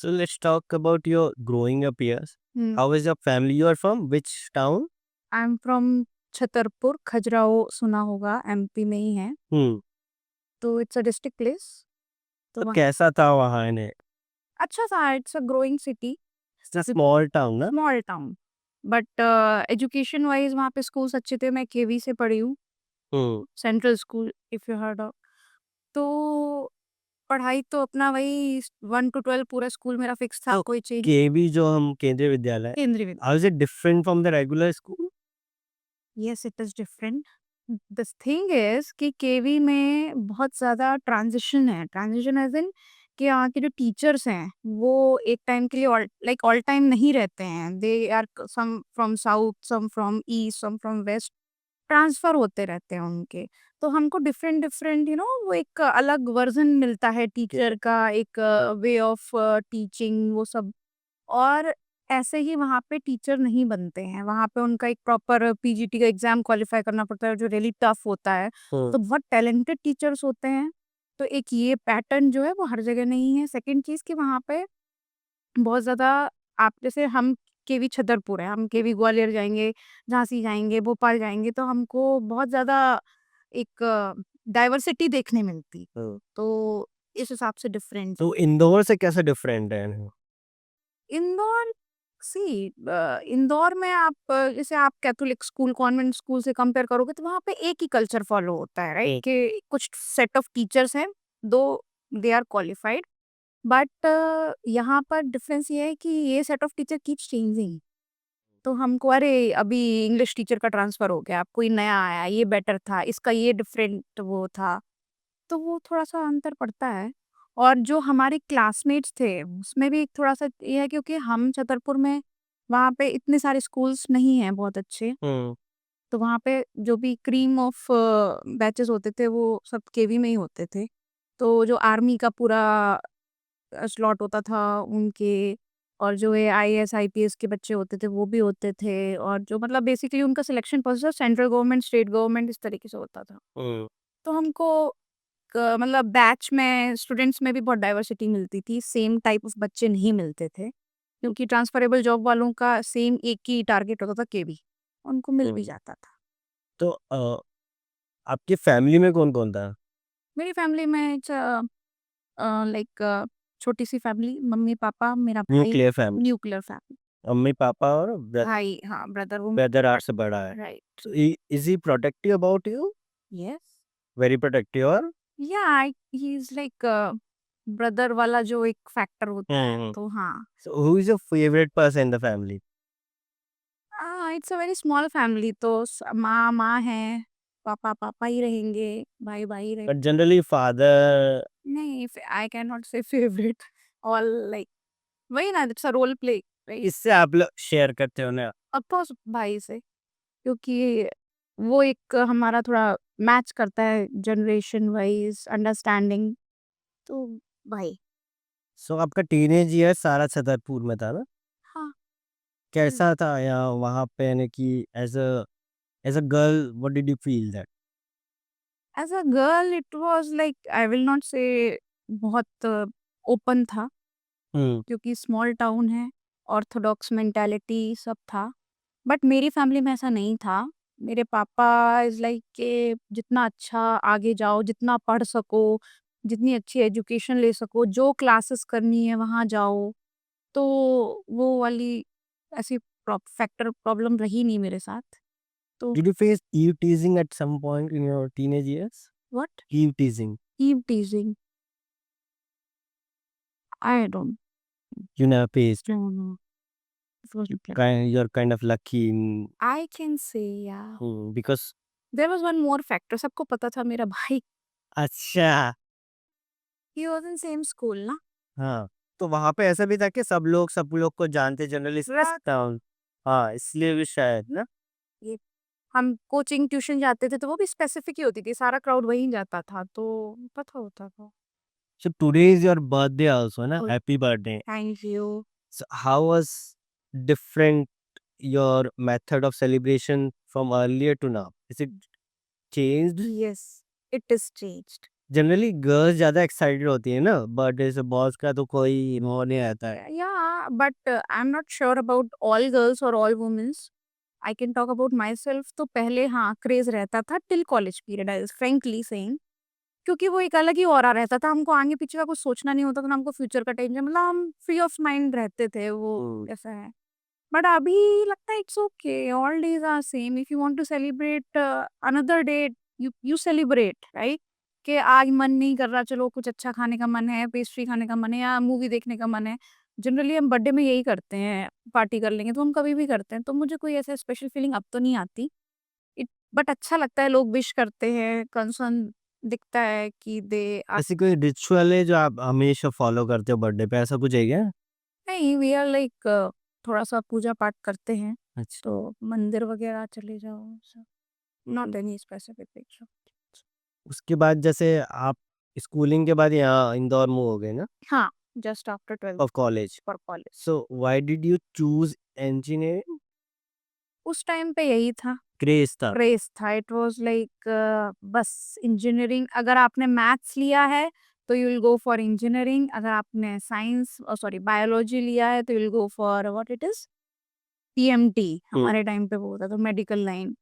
So let's talk about your growing up years. Hmm. How is your family? You are from which town? I am from Chhatarpur, Khajuraho सुना होगा, MP में ही है। तो it's a district place. तो तो वहाँ कैसा था वहाँ इन्हें? अच्छा था, it's a growing city, It's a small town, ना? Small town. But education wise वहाँ पे स्कूल्स अच्छे थे। मैं केवी से पढ़ी हूँ, hmm central school, if you heard of. तो पढ़ाई तो अपना वही 1 to 12 पूरा स्कूल मेरा फिक्स था, तो कोई चेंज। केवी जो हम केंद्रीय विद्यालय, केंद्रीय विद्यालय। how is it different from the regular school? Yes, it is different. The thing is कि केवी में बहुत ज़्यादा ट्रांजिशन है। ट्रांजिशन एज इन कि यहाँ के जो टीचर्स हैं वो एक टाइम के लिए लाइक ऑल टाइम नहीं रहते हैं। They are some from south, some from east, some from west, transfer होते रहते हैं उनके। तो हमको डिफरेंट डिफरेंट वो एक अलग वर्जन मिलता है टीचर का, एक वे ऑफ टीचिंग, वो सब। और ऐसे ही वहाँ पे टीचर नहीं बनते हैं। वहाँ पे उनका एक प्रॉपर पीजीटी का एग्ज़ाम क्वालिफ़ाई करना पड़ता है, जो रियली टफ़ होता है। तो बहुत टैलेंटेड टीचर्स होते हैं। तो एक ये पैटर्न जो है वो हर जगह नहीं है। सेकंड चीज़ कि वहाँ पे बहुत ज़्यादा, आप जैसे हम केवी छतरपुर है, हम केवी ग्वालियर जाएँगे, झांसी जाएँगे, भोपाल जाएँगे, तो हमको बहुत ज़्यादा एक डाइवर्सिटी देखने मिलती। तो इस हिसाब से डिफरेंट। तो इंदौर से कैसे डिफरेंट है? इंदौर, सी इंदौर में आप जैसे आप कैथोलिक स्कूल, कॉन्वेंट स्कूल से कंपेयर करोगे तो वहाँ पे एक ही कल्चर फॉलो होता है, राइट? कि कुछ सेट ऑफ टीचर्स हैं, दो दे आर क्वालिफाइड। बट यहाँ पर डिफरेंस ये है कि ये set of teacher keeps changing. तो हमको अरे अभी इंग्लिश टीचर का ट्रांसफर हो गया, कोई नया आया, ये बेटर था, इसका ये डिफरेंट वो था। तो वो थोड़ा-सा अंतर पड़ता है। और जो हमारे क्लासमेट्स थे, उसमें भी थोड़ा-सा ये है, क्योंकि हम छतरपुर में, वहाँ पे इतने सारे स्कूल्स नहीं हैं बहुत अच्छे। हम्म तो वहाँ पे जो भी क्रीम ऑफ बैचेस होते थे, वो सब केवी में ही होते थे। तो जो आर्मी का पूरा स्लॉट होता था उनके, और जो ये आईएएस, आईपीएस के बच्चे होते थे, वो भी होते थे। और जो मतलब बेसिकली उनका selection process central government, state government, इस तरीके से होता था। हम्म तो हमको मतलब बैच में स्टूडेंट्स में भी बहुत डाइवर्सिटी मिलती थी। सेम टाइप ऑफ बच्चे नहीं मिलते थे, क्योंकि ट्रांसफरेबल जॉब वालों का सेम एक ही टारगेट होता था, केवी, उनको मिल भी जाता था। तो आपकी फैमिली में कौन कौन था? मेरी फैमिली में इट्स लाइक छोटी सी फैमिली, मम्मी पापा, मेरा भाई। Nuclear family, nuclear family. Mummy papa और भाई, हाँ, ब्रदर, वो ब्रदर आर से बड़ा है। Right. So is he protective about you? Yes, Very protective और या ही इज लाइक ब्रदर वाला जो एक फैक्टर होता है, तो हाँ। So who is your favorite person in the family? It's a very small family. तो माँ माँ है, पापा पापा ही रहेंगे, भाई भाई रहे। But generally father, नहीं, I can not say favourite. All like वही ना, it's a role play, right? इससे आप लोग शेयर करते हो ना? ऑफ कोर्स भाई से, क्योंकि वो एक हमारा थोड़ा मैच करता है जनरेशन वाइज अंडरस्टैंडिंग। तो भाई। सो आपका टीनेज ईयर सारा छतरपुर में था ना? हाँ। कैसा था यहाँ वहाँ पे, यानी कि as a girl what did you feel that? As a girl it was like, I will not say बहुत ओपन था, हम्म क्योंकि स्मॉल टाउन है, ऑर्थोडॉक्स मेंटालिटी सब था। बट मेरी फैमिली में ऐसा नहीं था। मेरे पापा इज़ लाइक के जितना अच्छा आगे जाओ, जितना पढ़ सको, जितनी अच्छी एजुकेशन ले सको, जो क्लासेस करनी है वहाँ जाओ। तो वो वाली ऐसी फैक्टर प्रॉब्लम रही नहीं मेरे साथ। तो Did you face eve teasing at some point in your teenage years? What? Eve teasing. Eve teasing? I don't You never faced. नो। You're kind of lucky in, I can say yeah because there was one more factor. सबको पता था मेरा भाई, अच्छा, he was in same school ना। हाँ, तो वहाँ पे ऐसा भी था कि सब लोग को जानते जनरली रात टाउन, हाँ, इसलिए भी शायद ना? ये हम कोचिंग ट्यूशन जाते थे, तो वो भी स्पेसिफिक ही होती थी, सारा क्राउड वहीं जाता था, तो पता होता था। So today is your birthday also, na? Oh, Happy birthday. Thank you. So how was different your method of celebration from earlier to now? Is it changed? Yes, it is changed. Generally girls ज़्यादा excited होती है ना birthday से, boys का तो कोई वो नहीं रहता है। Yeah, but I'm not sure about all girls or all women. I can talk about myself. तो पहले हाँ क्रेज रहता था टिल कॉलेज पीरियड, आई फ्रेंकली सेइंग, क्योंकि वो एक अलग ही ऑरा रहता था, हमको आगे पीछे का कुछ सोचना नहीं होता था, ना हमको फ्यूचर का टेंशन, मतलब हम फ्री ऑफ माइंड रहते थे, वो ऐसा है। बट अभी लगता है it's okay, all days are same, if you want to celebrate another day, you celebrate, right? कि आज मन नहीं कर रहा, चलो कुछ अच्छा खाने का मन है, पेस्ट्री खाने का मन है, या मूवी देखने का मन है। जनरली हम बर्थडे में यही करते हैं, पार्टी कर लेंगे, तो हम कभी भी करते हैं, तो मुझे कोई ऐसा स्पेशल फीलिंग अब तो नहीं आती। इट बट अच्छा लगता है, लोग विश करते हैं, कंसर्न दिखता है कि दे आर। ऐसी कोई रिचुअल है जो आप हमेशा फॉलो करते हो बर्थडे पे, ऐसा कुछ है क्या? नहीं, वी आर लाइक थोड़ा-सा पूजा पाठ करते हैं, अच्छा। तो मंदिर वगैरह चले जाओ, सब नॉट एनी स्पेसिफिक पिक्चर। उसके बाद जैसे आप स्कूलिंग के बाद यहाँ इंदौर मूव हो गए ना हाँ, just after 12th of college. For college. So why did you choose engineering? उस टाइम पे यही था, क्रेज़ था। क्रेज़ था, इट वाज़ लाइक बस इंजीनियरिंग, अगर आपने मैथ्स लिया है, तो you will go for engineering, अगर आपने साइंस सॉरी बायोलॉजी लिया है, तो you will go for what it is? PMT, hmm. हमारे टाइम पे वो होता था, मेडिकल लाइन।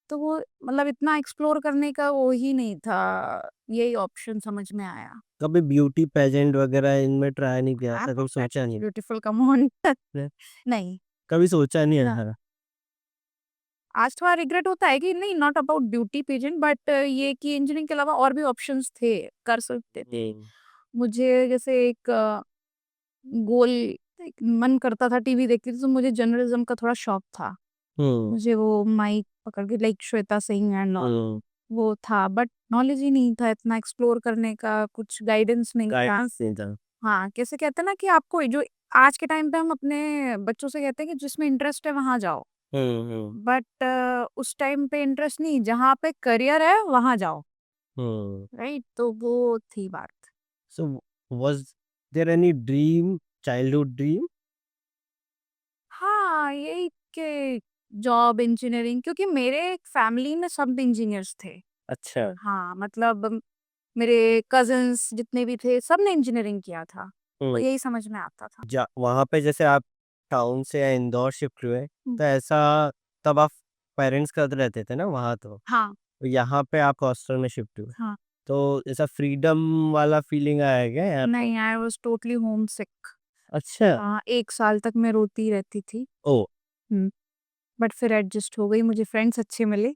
तो वो मतलब इतना एक्सप्लोर करने का वो ही नहीं था, यही ऑप्शन समझ में आया। कभी ब्यूटी पेजेंट वगैरह इनमें ट्राई नहीं किया? आई एम ऐसा नॉट कभी दैट सोचा मच नहीं? Beautiful, come on. ने नहीं, कभी सोचा नहीं ना। ऐसा? आज थोड़ा रिग्रेट होता है कि नहीं, not about beauty pageant, but ये कि इंजीनियरिंग के अलावा और भी ऑप्शंस थे, कर सकते थे। हुँ। मुझे जैसे एक गोल एक मन करता था, टीवी देखती थी, तो मुझे जर्नलिज्म का थोड़ा शौक था। हुँ, मुझे वो माइक पकड़ के like Shweta Singh and all, hmm. वो था, बट नॉलेज ही नहीं था इतना एक्सप्लोर करने का, कुछ गाइडेंस नहीं था। गाइडेंस नहीं था। हाँ, कैसे कहते हैं ना कि आपको जो आज के टाइम पे हम अपने बच्चों से कहते हैं कि जिसमें इंटरेस्ट है वहाँ जाओ। हुँ, हुँ, बट उस टाइम पे इंटरेस्ट नहीं, जहाँ पे करियर है वहाँ जाओ, हुँ। राइट? तो वो थी बात। So was there any dream, childhood dream? हाँ, यही कि जॉब इंजीनियरिंग, क्योंकि मेरे फैमिली में सब इंजीनियर्स थे। अच्छा। हाँ, मतलब मेरे कज़िन्स जितने भी थे, सबने इंजीनियरिंग किया था। तो हुँ। यही समझ में आता था। जा वहाँ पे जैसे आप टाउन से या इंदौर शिफ्ट हुए, हुँ, तो ऐसा तब आप पेरेंट्स के साथ रहते थे ना वहाँ तो? हाँ, तो यहाँ पे आप हॉस्टल में शिफ्ट हुए। हाँ। तो ऐसा फ्रीडम वाला फीलिंग आया क्या यहाँ पे? नहीं, आई वाज़ टोटली होमसिक। अच्छा। 1 साल तक मैं रोती रहती थी। ओह! हुँ, बट फिर एडजस्ट हो गई, मुझे फ्रेंड्स अच्छे मिले।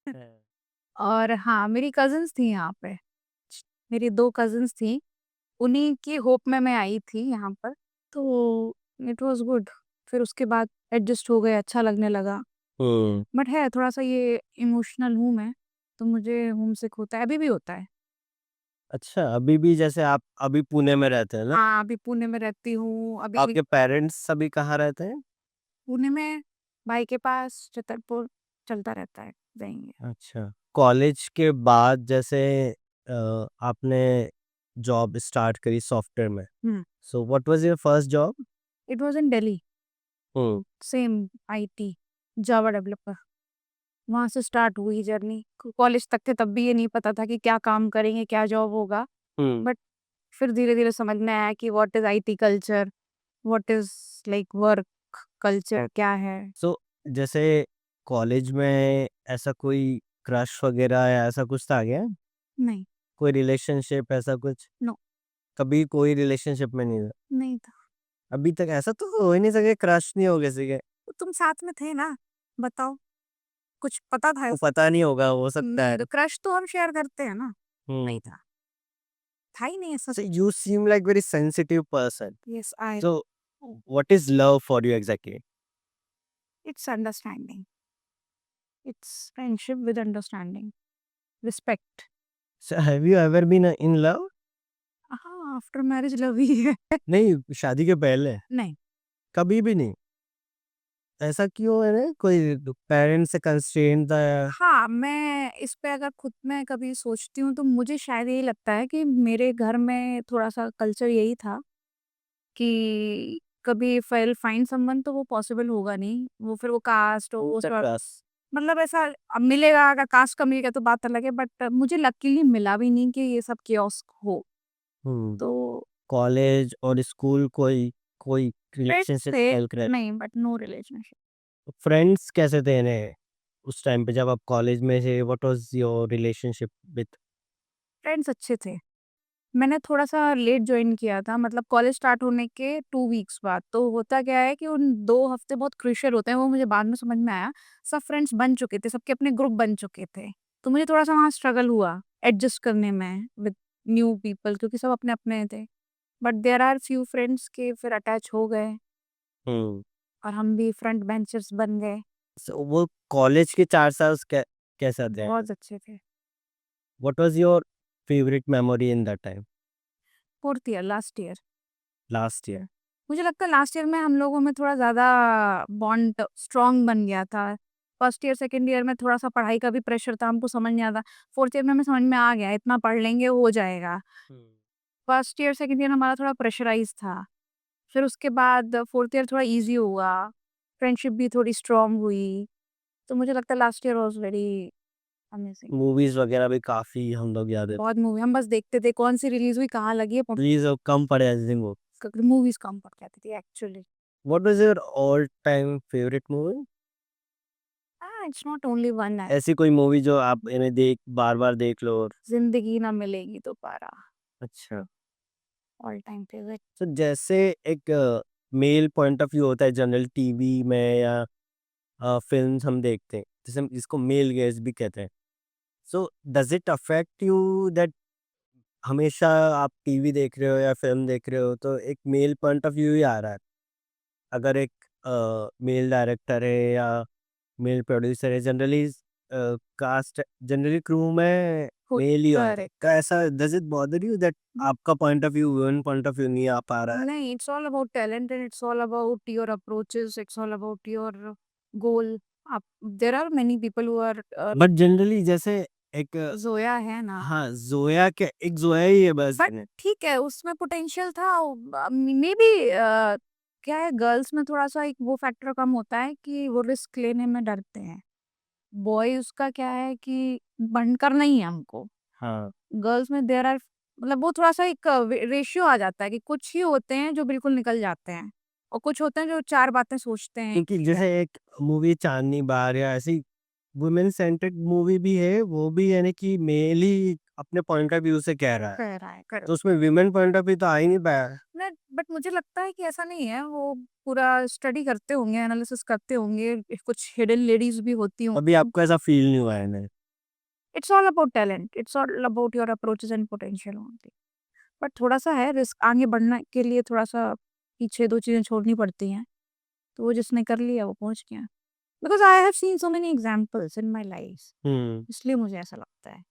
हाँ। और हाँ, मेरी कज़िन्स थी यहाँ पे। मेरी 2 कज़िन्स थीं, उन्हीं की होप में मैं आई थी यहाँ पर, तो इट वाज़ गुड। फिर उसके बाद एडजस्ट हो गए, अच्छा लगने लगा। हुँ। बट है थोड़ा-सा ये इमोशनल हूँ मैं, तो मुझे होमसिक होता है, अभी भी होता है। अच्छा, अभी भी जैसे आप अभी पुणे में रहते हैं ना? हाँ, अभी पुणे में रहती हूँ, अभी भी आपके पेरेंट्स अभी कहाँ रहते हैं? पुणे में भाई के पास, छतरपुर, चलता रहता है, जाएँगे। अच्छा। कॉलेज के बाद जैसे आपने जॉब स्टार्ट करी सॉफ्टवेयर में। Hmm, so what was your first job? It was in Delhi, hmm. Same IT, Java developer. वहाँ से स्टार्ट हुई जर्नी। कॉलेज तक थे तब भी ये नहीं पता था कि क्या काम करेंगे, क्या जॉब होगा। हुँ। बट फिर धीरे-धीरे समझ में आया कि what is IT culture, what is like work culture क्या है? सो जैसे कॉलेज में ऐसा कोई क्रश वगैरह या ऐसा कुछ था क्या? नहीं, कोई रिलेशनशिप ऐसा कुछ? नो, कभी कोई रिलेशनशिप में नहीं था? नहीं था। अभी तक ऐसा तो हो ही नहीं सके क्रश नहीं हो किसी के? तो तुम साथ में थे ना, बताओ, कुछ पता था वो इस पता नहीं होगा, हो सकता नहीं, है। तो क्रश तो हम शेयर करते हैं ना, हुँ। नहीं था। था ही नहीं ऐसा So कुछ। you seem like very sensitive person. Yes, I So what is love for you exactly? It's understanding, it's friendship with understanding, respect. So have you ever been in love? हाँ, आफ्टर मैरिज लव ही है। नहीं, शादी के पहले? नहीं। कभी भी नहीं? ऐसा क्यों है ना? कोई पेरेंट्स से कंस्ट्रेंट था या हाँ, मैं इस पे अगर खुद में कभी सोचती हूँ, तो मुझे शायद यही लगता है कि मेरे घर में थोड़ा-सा कल्चर यही था कि कभी if I will find someone, तो वो पॉसिबल होगा नहीं। वो फिर वो कास्ट और वो सब क्रश? मतलब ऐसा अब मिलेगा, अगर कास्ट का मिल गया तो बात अलग है, बट मुझे लकीली मिला भी नहीं कि ये सब chaos हो। हुँ, तो कॉलेज और स्कूल कोई कोई फ्रेंड्स रिलेशनशिप थे, हेल्प करे नहीं बट नो रिलेशनशिप। फ्रेंड्स कैसे थे इन्हें उस टाइम पे जब आप कॉलेज में थे what was your relationship with friends अच्छे थे। मैंने थोड़ा-सा लेट जॉइन किया था, मतलब कॉलेज स्टार्ट होने के 2 वीक्स बाद। तो होता क्या है कि उन 2 हफ्ते बहुत क्रूशियल होते हैं, वो मुझे बाद में समझ में आया। सब फ्रेंड्स बन चुके थे, सबके अपने ग्रुप बन चुके थे। तो मुझे थोड़ा-सा वहाँ स्ट्रगल हुआ एडजस्ट करने में विद न्यू पीपल, क्योंकि सब अपने-अपने थे। But there are few friends के फिर अटैच हो गए हुँ, और हम भी फ्रंट बेंचर्स बन गए। सो वो कॉलेज के 4 साल कैसा थे? बहुत अच्छे थे। What was your favourite memory in that time? 4th year, last year. Last year? मुझे लगता है लास्ट ईयर में हम लोगों में थोड़ा ज़्यादा बॉन्ड स्ट्रॉन्ग बन गया था। फर्स्ट ईयर, सेकंड ईयर में थोड़ा-सा पढ़ाई का भी प्रेशर था, हमको समझ नहीं आता। 4th ईयर में हमें समझ में आ गया, इतना पढ़ लेंगे हो जाएगा। हुँ। फर्स्ट ईयर, सेकंड ईयर हमारा थोड़ा प्रेशराइज़ था। फिर उसके बाद 4th ईयर थोड़ा ईज़ी हुआ, फ्रेंडशिप भी थोड़ी स्ट्रॉन्ग हुई। तो मुझे लगता है last year was very amazing. Movies वगैरह भी काफ़ी हम लोग याद है। बहुत मूवी हम बस देखते थे कौन-सी रिलीज़ हुई, कहाँ लगी है, प्लीज़ अब कम पड़े आई थिंक वो। मूवीज़ कम पड़ जाती थी actually. What was your all time favourite movie? It's not only one है। ऐसी कोई मूवी जो आप इन्हें देख बार-बार देख लो और ज़िंदगी ना मिलेगी दोबारा, अच्छा। All time favourite. तो जैसे एक मेल पॉइंट ऑफ व्यू होता है जनरल टीवी में या फ़िल्म्स हम देखते हैं, जैसे हम इसको मेल गेज़ भी कहते हैं। So does it affect you that हमेशा आप टीवी देख रहे हो या फ़िल्म देख रहे हो तो एक मेल पॉइंट ऑफ व्यू ही आ रहा है। अगर एक मेल डायरेक्टर है या मेल प्रोड्यूसर है कास्ट जनरली क्रू में हो मेल ही होता है। करेक्ट। का ऐसा does it bother you that आपका point of view women point of view नहीं आ पा रहा है? नहीं, it's all about talent and it's all about your approaches, it's all about your goal. आप there are many people who are but generally जैसे एक ज़ोया है ना, हाँ, ज़ोया क्या एक ज़ोया ही है बस। बट ठीक है, उसमें पोटेंशियल था। मेबी क्या है, गर्ल्स में थोड़ा-सा एक वो फैक्टर कम होता है कि वो रिस्क लेने में डरते हैं। बॉयज़ का क्या है कि बंद करना ही है हमको। हाँ, गर्ल्स में देयर आर, मतलब वो थोड़ा-सा एक रेशियो आ जाता है कि कुछ ही होते हैं जो बिल्कुल निकल जाते हैं और कुछ होते हैं जो 4 बातें सोचते हैं क्योंकि ठीक है, जैसे एक मूवी चांदनी बार या ऐसी वुमेन सेंट्रिक मूवी भी है, वो भी यानी कि मेल ही अपने पॉइंट ऑफ व्यू से कह रहा है। कह रहा है कर तो उसमें वुमेन पॉइंट ऑफ व्यू तो आ ही नहीं पाया। न बट मुझे लगता है कि ऐसा नहीं है, वो पूरा स्टडी करते होंगे, एनालिसिस करते होंगे, कुछ हिडन लेडीज़ भी होती अभी होंगी। आपको ऐसा फ़ील नहीं हुआ है ना? It's all about talent, it's all about your approaches and potential only. But थोड़ा-सा है रिस्क, आगे बढ़ने के लिए थोड़ा-सा पीछे 2 चीज़ें छोड़नी पड़ती हैं, तो वो जिसने कर लिया वो पहुँच गया। Because I have seen so many examples in my life, hmm. इसलिए मुझे ऐसा लगता है।